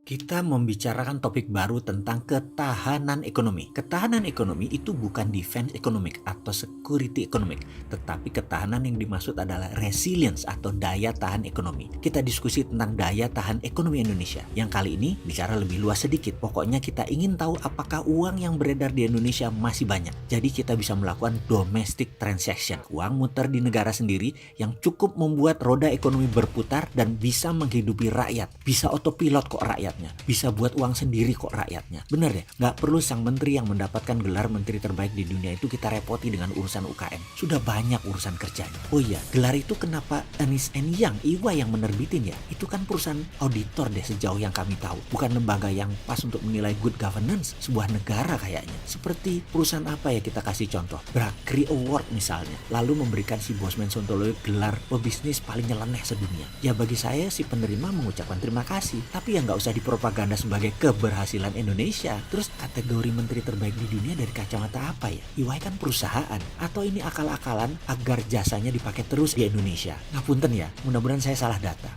Kita membicarakan topik baru tentang ketahanan ekonomi. Ketahanan ekonomi itu bukan defense economic atau security economic, tetapi ketahanan yang dimaksud adalah resilience atau daya tahan ekonomi. Kita diskusi tentang daya tahan ekonomi Indonesia. Yang kali ini bicara lebih luas sedikit. Pokoknya kita ingin tahu apakah uang yang beredar di Indonesia masih banyak. Jadi kita bisa melakukan domestic transaction, uang muter di negara sendiri yang cukup membuat roda ekonomi berputar dan bisa menghidupi rakyat. Bisa autopilot kok rakyat. Bisa buat uang sendiri kok rakyatnya. Bener ya, nggak perlu sang menteri yang mendapatkan gelar menteri terbaik di dunia itu kita repoti dengan urusan UKM. Sudah banyak urusan kerjanya. Oh iya, gelar itu kenapa Ernst & Young, EY yang menerbitin ya? Itu kan perusahaan auditor deh sejauh yang kami tahu. Bukan lembaga yang pas untuk menilai good governance sebuah negara kayaknya. Seperti perusahaan apa ya kita kasih contoh? Brakri Award misalnya. Lalu memberikan si Bosman Sontoloyo gelar pebisnis paling nyeleneh sedunia. Ya bagi saya si penerima mengucapkan terima kasih. Tapi ya nggak usah propaganda sebagai keberhasilan Indonesia. Terus kategori menteri terbaik di dunia dari kacamata apa ya? EY kan perusahaan. Atau ini akal-akalan agar jasanya dipakai terus di Indonesia? Ngapunten ya, mudah-mudahan saya salah data.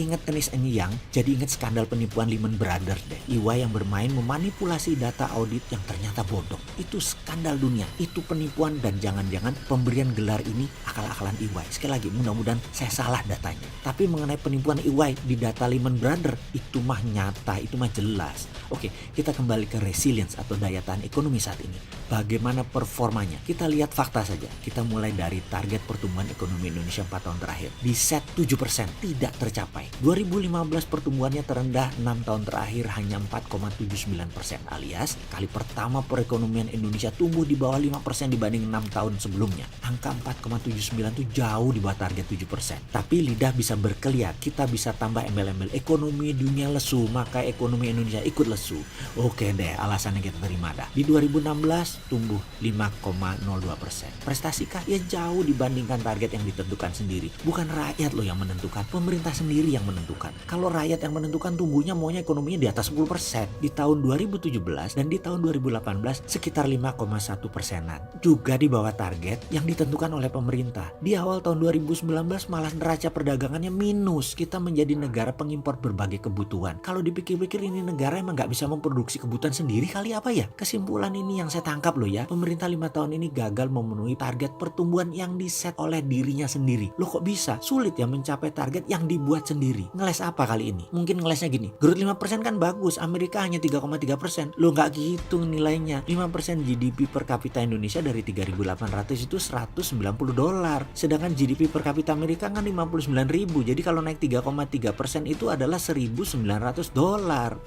Ingat Ernst & Young, jadi ingat skandal penipuan Lehman Brothers deh. EY yang bermain memanipulasi data audit yang ternyata bodong. Itu skandal dunia, itu penipuan dan jangan-jangan pemberian gelar ini akal-akalan EY. Sekali lagi, mudah-mudahan saya salah datanya. Tapi mengenai penipuan EY di data Lehman Brothers, itu mah nyata, itu mah jelas. Oke, kita kembali ke resilience atau daya tahan ekonomi saat ini. Bagaimana performanya? Kita lihat fakta saja. Kita mulai dari target pertumbuhan ekonomi Indonesia 4 tahun terakhir. Di set 7%, tidak tercapai. 2015 pertumbuhannya terendah 6 tahun terakhir hanya 4,79%, alias kali pertama perekonomian Indonesia tumbuh di bawah 5% dibanding 6 tahun sebelumnya. Angka 4,79 itu jauh di bawah target 7%. Tapi lidah bisa berkelihat, kita bisa tambah embel-embel ekonomi dunia lesu, maka ekonomi Indonesia ikut lesu. Oke deh, alasannya kita terima dah. Di 2016 tumbuh 5,02%. Prestasikah? Ya jauh dibandingkan target yang ditentukan sendiri. Bukan rakyat loh yang menentukan, pemerintah sendiri yang menentukan. Kalau rakyat yang menentukan tumbuhnya maunya ekonominya di atas 10%. Di tahun 2017 dan di tahun 2018 sekitar 5,1%-an. Juga di bawah target yang ditentukan oleh pemerintah. Di awal tahun 2019 malah neraca perdagangannya minus. Kita menjadi negara pengimpor berbagai kebutuhan. Kalau dipikir-pikir ini negara emang nggak bisa memproduksi kebutuhan sendiri kali apa ya? Kesimpulan ini yang saya tangkap loh ya. Pemerintah 5 tahun ini gagal memenuhi target pertumbuhan yang diset oleh dirinya sendiri. Loh kok bisa? Sulit ya mencapai target yang dibuat sendiri. Ngeles apa kali ini? Mungkin ngelesnya gini. Growth 5% kan bagus. Amerika hanya 3,3%. Loh nggak gitu nilainya. 5% GDP per kapita Indonesia dari 3.800 itu $190. Sedangkan GDP per kapita Amerika kan 59.000. Jadi kalau naik 3,3% itu adalah $1.900.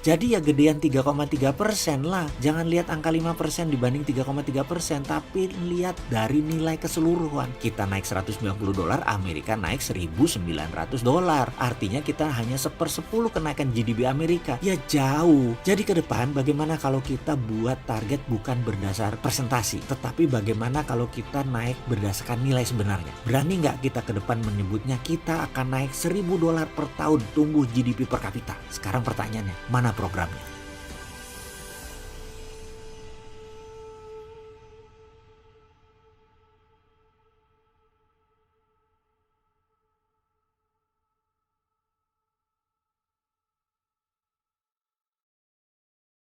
Jadi ya gedean 3,3% lah. Jangan lihat angka 5% dibanding 3,3%, tapi lihat dari nilai keseluruhan. Kita naik $190, Amerika naik $1.900. Artinya kita hanya 1/10 kenaikan GDP Amerika. Ya jauh. Jadi ke depan bagaimana kalau kita buat target bukan berdasar presentasi, tetapi bagaimana kalau kita naik berdasarkan nilai sebenarnya? Berani nggak kita ke depan menyebutnya kita akan naik $1.000 per tahun tumbuh GDP per kapita? Sekarang pertanyaannya, mana programnya?